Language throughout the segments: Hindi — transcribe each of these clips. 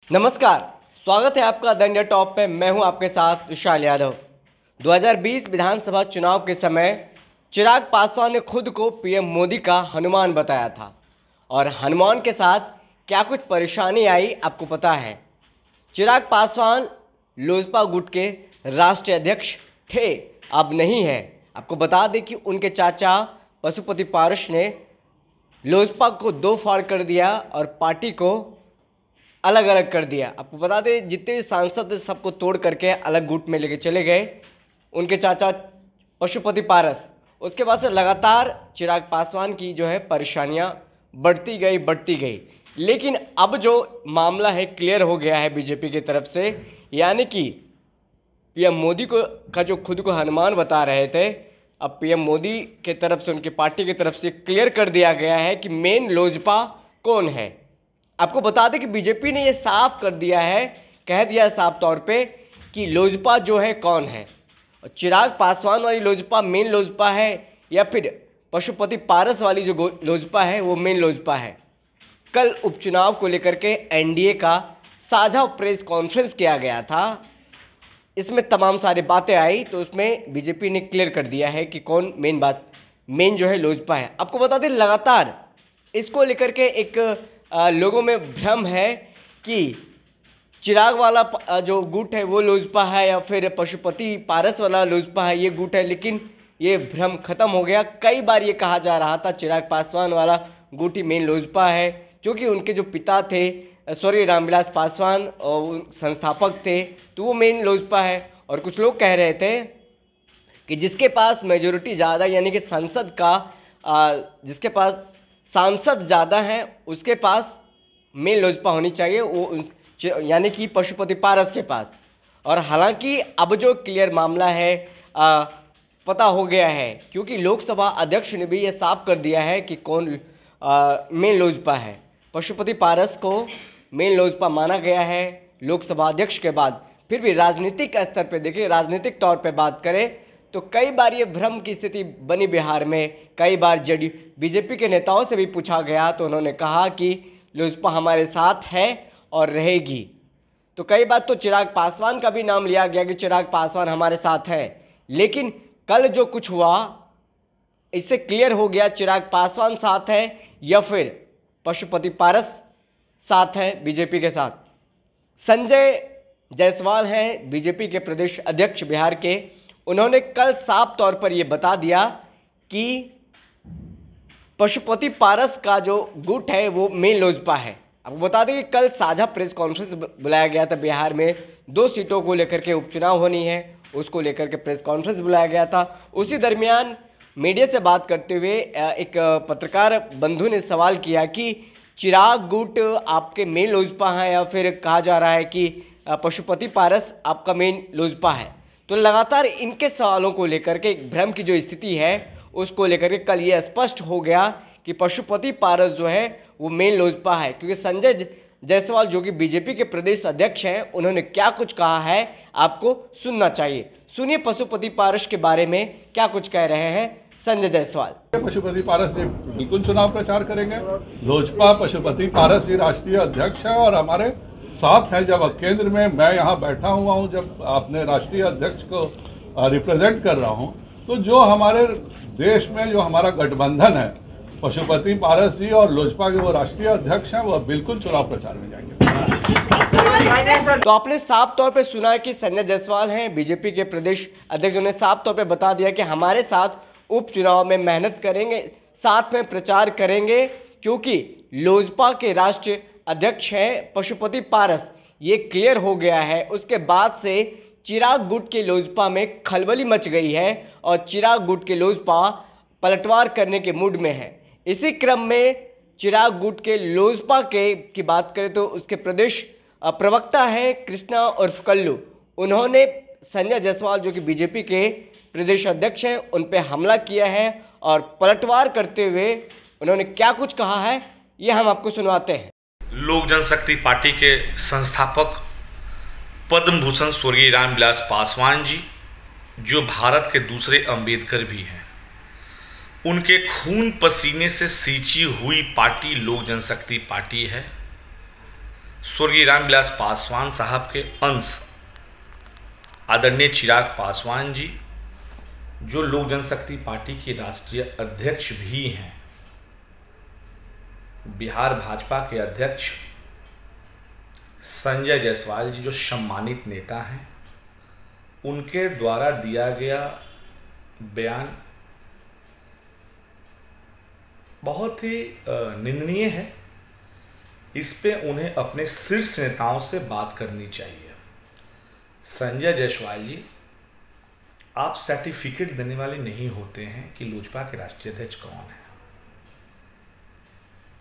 नमस्कार, स्वागत है आपका द इंडिया टॉप पे। मैं हूं आपके साथ विशाल यादव। 2020 विधानसभा चुनाव के समय चिराग पासवान ने खुद को पीएम मोदी का हनुमान बताया था और हनुमान के साथ क्या कुछ परेशानी आई आपको पता है। चिराग पासवान लोजपा गुट के राष्ट्रीय अध्यक्ष थे, अब नहीं है। आपको बता दें कि उनके चाचा पशुपति पारस ने लोजपा को दो फाड़ कर दिया और पार्टी को अलग अलग कर दिया। आपको बता दें जितने भी सांसद सबको तोड़ करके अलग गुट में लेके चले गए उनके चाचा पशुपति पारस। उसके बाद से लगातार चिराग पासवान की जो है परेशानियां बढ़ती गई। लेकिन अब जो मामला है क्लियर हो गया है बीजेपी की तरफ से, यानी कि पीएम मोदी को का जो खुद को हनुमान बता रहे थे, अब पीएम मोदी के तरफ से उनकी पार्टी की तरफ से क्लियर कर दिया गया है कि मेन लोजपा कौन है। आपको बता दें कि बीजेपी ने ये साफ कर दिया है, कह दिया है साफ तौर पे कि लोजपा जो है कौन है। और चिराग पासवान वाली लोजपा मेन लोजपा है या फिर पशुपति पारस वाली जो लोजपा है वो मेन लोजपा है। कल उपचुनाव को लेकर के एनडीए का साझा प्रेस कॉन्फ्रेंस किया गया था। इसमें तमाम सारी बातें आई तो उसमें बीजेपी ने क्लियर कर दिया है कि कौन मेन जो है लोजपा है। आपको बता दें लगातार इसको लेकर के एक लोगों में भ्रम है कि चिराग वाला जो गुट है वो लोजपा है या फिर पशुपति पारस वाला लोजपा है ये गुट है, लेकिन ये भ्रम खत्म हो गया। कई बार ये कहा जा रहा था चिराग पासवान वाला गुट ही मेन लोजपा है, क्योंकि उनके जो पिता थे स्वर्गीय रामविलास पासवान और संस्थापक थे तो वो मेन लोजपा है। और कुछ लोग कह रहे थे कि जिसके पास मेजोरिटी ज़्यादा यानी कि संसद का जिसके पास सांसद ज़्यादा हैं उसके पास मेन लोजपा होनी चाहिए, वो यानी कि पशुपति पारस के पास। और हालांकि अब जो क्लियर मामला है पता हो गया है, क्योंकि लोकसभा अध्यक्ष ने भी ये साफ कर दिया है कि कौन मेन लोजपा है। पशुपति पारस को मेन लोजपा माना गया है लोकसभा अध्यक्ष के बाद। फिर भी राजनीतिक स्तर पे देखिए, राजनीतिक तौर पे बात करें तो कई बार ये भ्रम की स्थिति बनी बिहार में। कई बार बीजेपी के नेताओं से भी पूछा गया तो उन्होंने कहा कि लोजपा हमारे साथ है और रहेगी। तो कई बार तो चिराग पासवान का भी नाम लिया गया कि चिराग पासवान हमारे साथ है, लेकिन कल जो कुछ हुआ इससे क्लियर हो गया चिराग पासवान साथ है या फिर पशुपति पारस साथ है बीजेपी के साथ। संजय जायसवाल हैं बीजेपी के प्रदेश अध्यक्ष बिहार के, उन्होंने कल साफ तौर पर यह बता दिया कि पशुपति पारस का जो गुट है वो मेन लोजपा है। आपको बता दें कि कल साझा प्रेस कॉन्फ्रेंस बुलाया गया था बिहार में। 2 सीटों को लेकर के उपचुनाव होनी है, उसको लेकर के प्रेस कॉन्फ्रेंस बुलाया गया था। उसी दरमियान मीडिया से बात करते हुए एक पत्रकार बंधु ने सवाल किया कि चिराग गुट आपके मेन लोजपा हैं या फिर कहा जा रहा है कि पशुपति पारस आपका मेन लोजपा है। तो लगातार इनके सवालों को लेकर के एक भ्रम की जो स्थिति है उसको लेकर के कल ये स्पष्ट हो गया कि पशुपति पारस जो है वो मेन लोजपा है, क्योंकि संजय जायसवाल जो कि बीजेपी के प्रदेश अध्यक्ष हैं उन्होंने क्या कुछ कहा है आपको सुनना चाहिए। सुनिए पशुपति पारस के बारे में क्या कुछ कह रहे हैं संजय जायसवाल। पशुपति पारस जी बिल्कुल चुनाव प्रचार करेंगे। लोजपा पशुपति पारस जी राष्ट्रीय अध्यक्ष है और हमारे साथ है। जब केंद्र में मैं यहाँ बैठा हुआ हूँ, जब अपने राष्ट्रीय अध्यक्ष को रिप्रेजेंट कर रहा हूँ, तो जो हमारे देश में जो हमारा गठबंधन है पशुपति पारस जी और लोजपा के वो राष्ट्रीय अध्यक्ष हैं, वो बिल्कुल चुनाव प्रचार में जाएंगे। तो आपने साफ तौर पे सुना कि संजय जायसवाल हैं बीजेपी के प्रदेश अध्यक्ष, ने साफ तौर पे बता दिया कि हमारे साथ उपचुनाव में मेहनत करेंगे, साथ में प्रचार करेंगे, क्योंकि लोजपा के राष्ट्रीय अध्यक्ष हैं पशुपति पारस। ये क्लियर हो गया है। उसके बाद से चिराग गुट के लोजपा में खलबली मच गई है और चिराग गुट के लोजपा पलटवार करने के मूड में है। इसी क्रम में चिराग गुट के लोजपा की बात करें तो उसके प्रदेश प्रवक्ता है कृष्णा उर्फ कल्लू, उन्होंने संजय जायसवाल जो कि बीजेपी के प्रदेश अध्यक्ष हैं उन पे हमला किया है और पलटवार करते हुए उन्होंने क्या कुछ कहा है ये हम आपको सुनवाते हैं। लोक जनशक्ति पार्टी के संस्थापक पद्म भूषण स्वर्गीय रामविलास पासवान जी, जो भारत के दूसरे अंबेडकर भी हैं, उनके खून पसीने से सींची हुई पार्टी लोक जनशक्ति पार्टी है। स्वर्गीय रामविलास पासवान साहब के अंश आदरणीय चिराग पासवान जी, जो लोक जनशक्ति पार्टी के राष्ट्रीय अध्यक्ष भी हैं, बिहार भाजपा के अध्यक्ष संजय जायसवाल जी, जो सम्मानित नेता हैं, उनके द्वारा दिया गया बयान बहुत ही निंदनीय है। इस पे उन्हें अपने शीर्ष नेताओं से बात करनी चाहिए। संजय जायसवाल जी, आप सर्टिफिकेट देने वाले नहीं होते हैं कि लोजपा के राष्ट्रीय अध्यक्ष कौन है,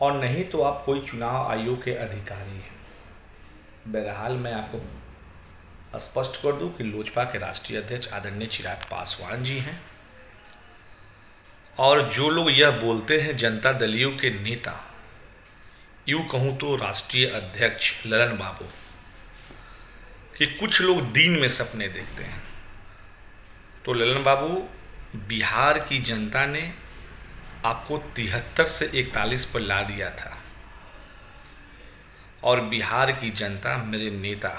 और नहीं तो आप कोई चुनाव आयोग के अधिकारी हैं। बहरहाल मैं आपको स्पष्ट कर दूं कि लोजपा के राष्ट्रीय अध्यक्ष आदरणीय चिराग पासवान जी हैं, और जो लोग यह बोलते हैं जनता दलियों के नेता, यूँ कहूँ तो राष्ट्रीय अध्यक्ष ललन बाबू, कि कुछ लोग दिन में सपने देखते हैं, तो ललन बाबू, बिहार की जनता ने आपको 73 से 41 पर ला दिया था, और बिहार की जनता मेरे नेता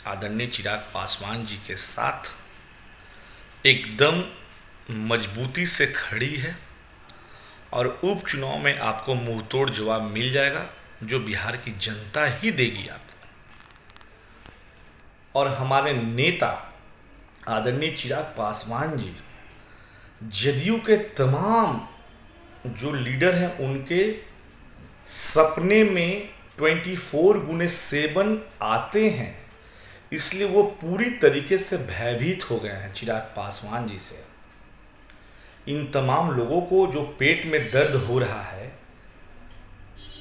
आदरणीय चिराग पासवान जी के साथ एकदम मजबूती से खड़ी है, और उपचुनाव में आपको मुंहतोड़ जवाब मिल जाएगा, जो बिहार की जनता ही देगी आपको। और हमारे नेता आदरणीय चिराग पासवान जी, जदयू के तमाम जो लीडर हैं, उनके सपने में 24x7 आते हैं, इसलिए वो पूरी तरीके से भयभीत हो गए हैं चिराग पासवान जी से। इन तमाम लोगों को जो पेट में दर्द हो रहा है,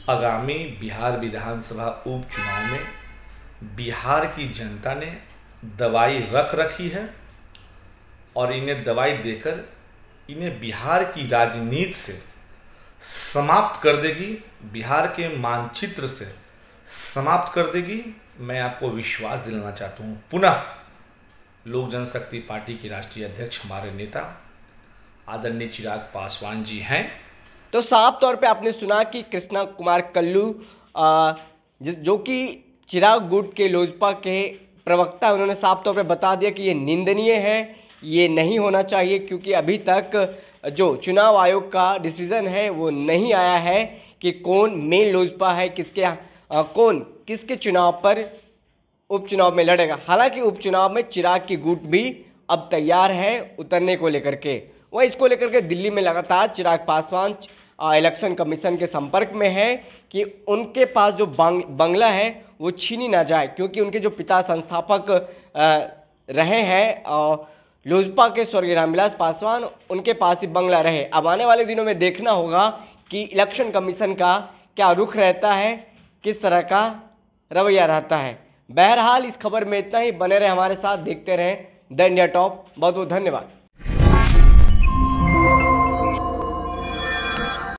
आगामी बिहार विधानसभा उपचुनाव में बिहार की जनता ने दवाई रख रखी है, और इन्हें दवाई देकर इन्हें बिहार की राजनीति से समाप्त कर देगी, बिहार के मानचित्र से समाप्त कर देगी। मैं आपको विश्वास दिलाना चाहता हूँ, पुनः लोक जनशक्ति पार्टी के राष्ट्रीय अध्यक्ष हमारे नेता आदरणीय चिराग पासवान जी हैं। तो साफ तौर पे आपने सुना कि कृष्णा कुमार कल्लू, जो कि चिराग गुट के लोजपा के प्रवक्ता, उन्होंने साफ तौर पे बता दिया कि ये निंदनीय है, ये नहीं होना चाहिए, क्योंकि अभी तक जो चुनाव आयोग का डिसीजन है वो नहीं आया है कि कौन मेन लोजपा है, कौन किसके चुनाव पर उपचुनाव में लड़ेगा। हालांकि उपचुनाव में चिराग की गुट भी अब तैयार है उतरने को लेकर के। वह इसको लेकर के दिल्ली में लगातार चिराग पासवान इलेक्शन कमीशन के संपर्क में है कि उनके पास जो बंगला है वो छीनी ना जाए, क्योंकि उनके जो पिता संस्थापक रहे हैं लोजपा के स्वर्गीय रामविलास पासवान, उनके पास ही बंगला रहे। अब आने वाले दिनों में देखना होगा कि इलेक्शन कमीशन का क्या रुख रहता है, किस तरह का रवैया रहता है। बहरहाल इस खबर में इतना ही। बने रहे हमारे साथ, देखते रहें द इंडिया टॉप। बहुत बहुत धन्यवाद।